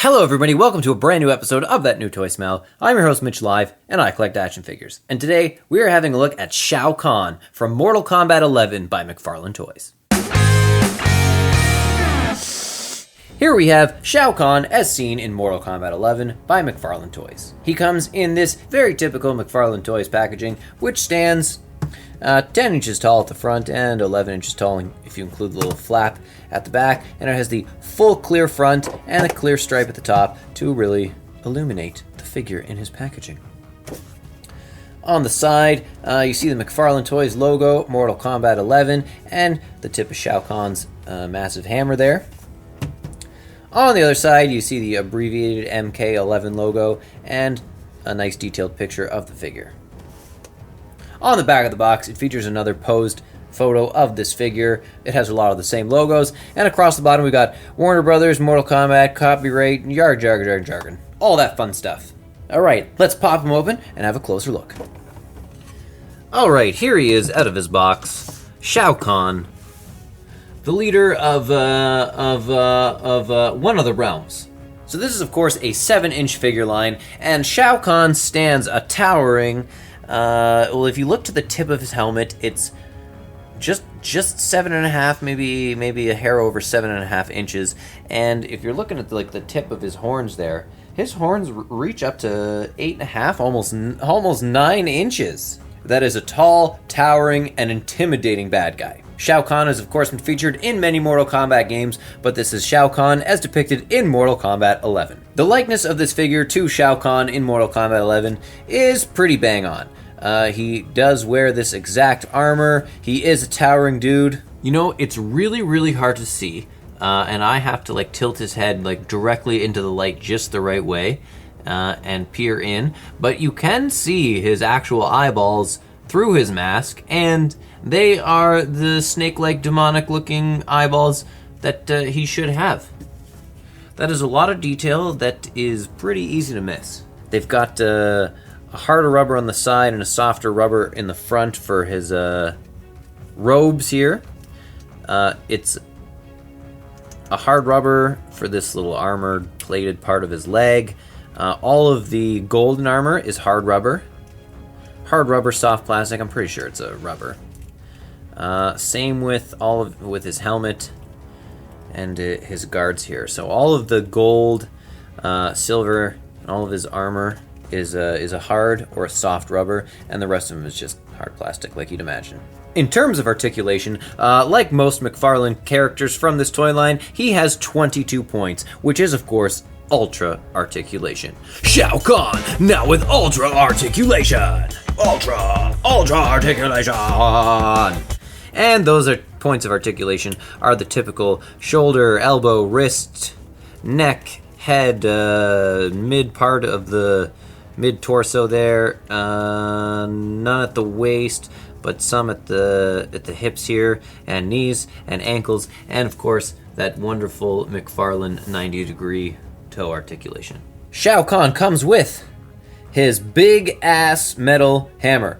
Hello everybody, welcome to a brand new episode of That New Toy Smell. I'm your host Mitch Live, and I collect action figures. And today, we are having a look at Shao Kahn from Mortal Kombat 11 by McFarlane Toys. Here we have Shao Kahn as seen in Mortal Kombat 11 by McFarlane Toys. He comes in this very typical McFarlane Toys packaging, which stands 10 inches tall at the front and 11 inches tall if you include the little flap at the back, and it has the full clear front and a clear stripe at the top to really illuminate the figure in his packaging. On the side, you see the McFarlane Toys logo, Mortal Kombat 11, and the tip of Shao Kahn's massive hammer there. On the other side, you see the abbreviated MK11 logo and a nice detailed picture of the figure. On the back of the box, it features another posed photo of this figure. It has a lot of the same logos, and across the bottom we got Warner Brothers, Mortal Kombat, copyright, jargon. All that fun stuff. Alright, let's pop him open and have a closer look. Alright, here he is out of his box. Shao Kahn, the leader of one of the realms. So this is of course a 7-inch figure line, and Shao Kahn stands a towering well, if you look to the tip of his helmet, it's just 7.5, maybe a hair over 7.5 inches. And if you're looking at the tip of his horns there, his horns reach up to 8.5, almost 9 inches. That is a tall, towering, and intimidating bad guy. Shao Kahn has of course been featured in many Mortal Kombat games, but this is Shao Kahn as depicted in Mortal Kombat 11. The likeness of this figure to Shao Kahn in Mortal Kombat 11 is pretty bang on. He does wear this exact armor. He is a towering dude. You know, it's really hard to see, and I have to tilt his head directly into the light just the right way and peer in, but you can see his actual eyeballs through his mask, and they are the snake-like demonic-looking eyeballs that he should have. That is a lot of detail that is pretty easy to miss. They've got a harder rubber on the side and a softer rubber in the front for his robes here. It's a hard rubber for this little armored plated part of his leg. All of the golden armor is hard rubber. Hard rubber, soft plastic. I'm pretty sure it's a rubber. Same with with his helmet and his guards here. So all of the gold, silver, and all of his armor is a hard or a soft rubber, and the rest of them is just hard plastic, like you'd imagine. In terms of articulation, like most McFarlane characters from this toy line, he has 22 points, which is of course ultra articulation. Shao Kahn, now with ultra articulation! Ultra articulation! And those points of articulation are the typical shoulder, elbow, wrist, neck, head, mid part of the mid-torso there, none at the waist, but some at the hips here, and knees, and ankles, and of course, that wonderful McFarlane 90-degree toe articulation. Shao Kahn comes with his big-ass metal hammer,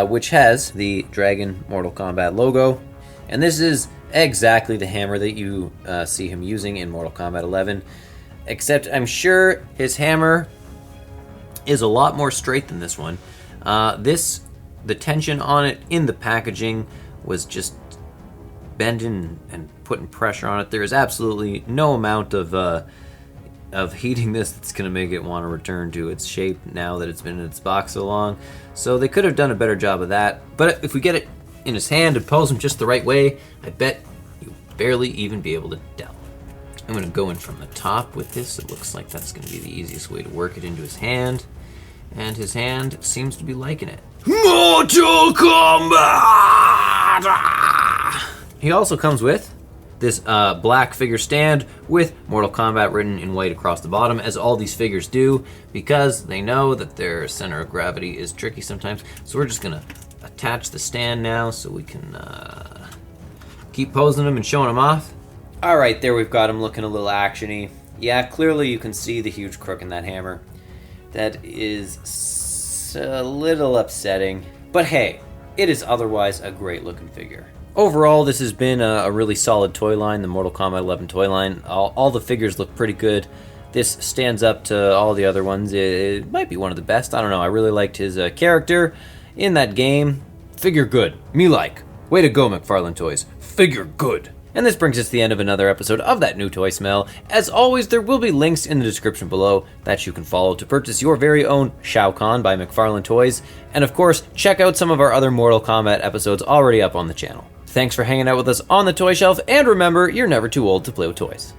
which has the Dragon Mortal Kombat logo, and this is exactly the hammer that you see him using in Mortal Kombat 11, except I'm sure his hammer is a lot more straight than this one. The tension on it in the packaging was just bending and putting pressure on it. There is absolutely no amount of heating this that's going to make it want to return to its shape now that it's been in its box so long. So they could have done a better job of that. But if we get it in his hand and pose him just the right way, I bet you'll barely even be able to tell. I'm going to go in from the top with this. It looks like that's going to be the easiest way to work it into his hand. And his hand seems to be liking it. Mortal Kombat! He also comes with this black figure stand with Mortal Kombat written in white across the bottom, as all these figures do, because they know that their center of gravity is tricky sometimes. So we're just going to attach the stand now so we can keep posing them and showing them off. Alright, there we've got him looking a little actiony. Yeah, clearly you can see the huge crook in that hammer. That is a little upsetting. But hey, it is otherwise a great looking figure. Overall, this has been a really solid toy line, the Mortal Kombat 11 toy line. All the figures look pretty good. this stands up to all the other ones. It might be one of the best. I don't know. I really liked his character in that game. Figure good. Me like. Way to go, McFarlane Toys. Figure good. And this brings us to the end of another episode of That New Toy Smell. As always, there will be links in the description below that you can follow to purchase your very own Shao Kahn by McFarlane Toys. And of course, check out some of our other Mortal Kombat episodes already up on the channel. Thanks for hanging out with us on the Toy Shelf, and remember, you're never too old to play with toys.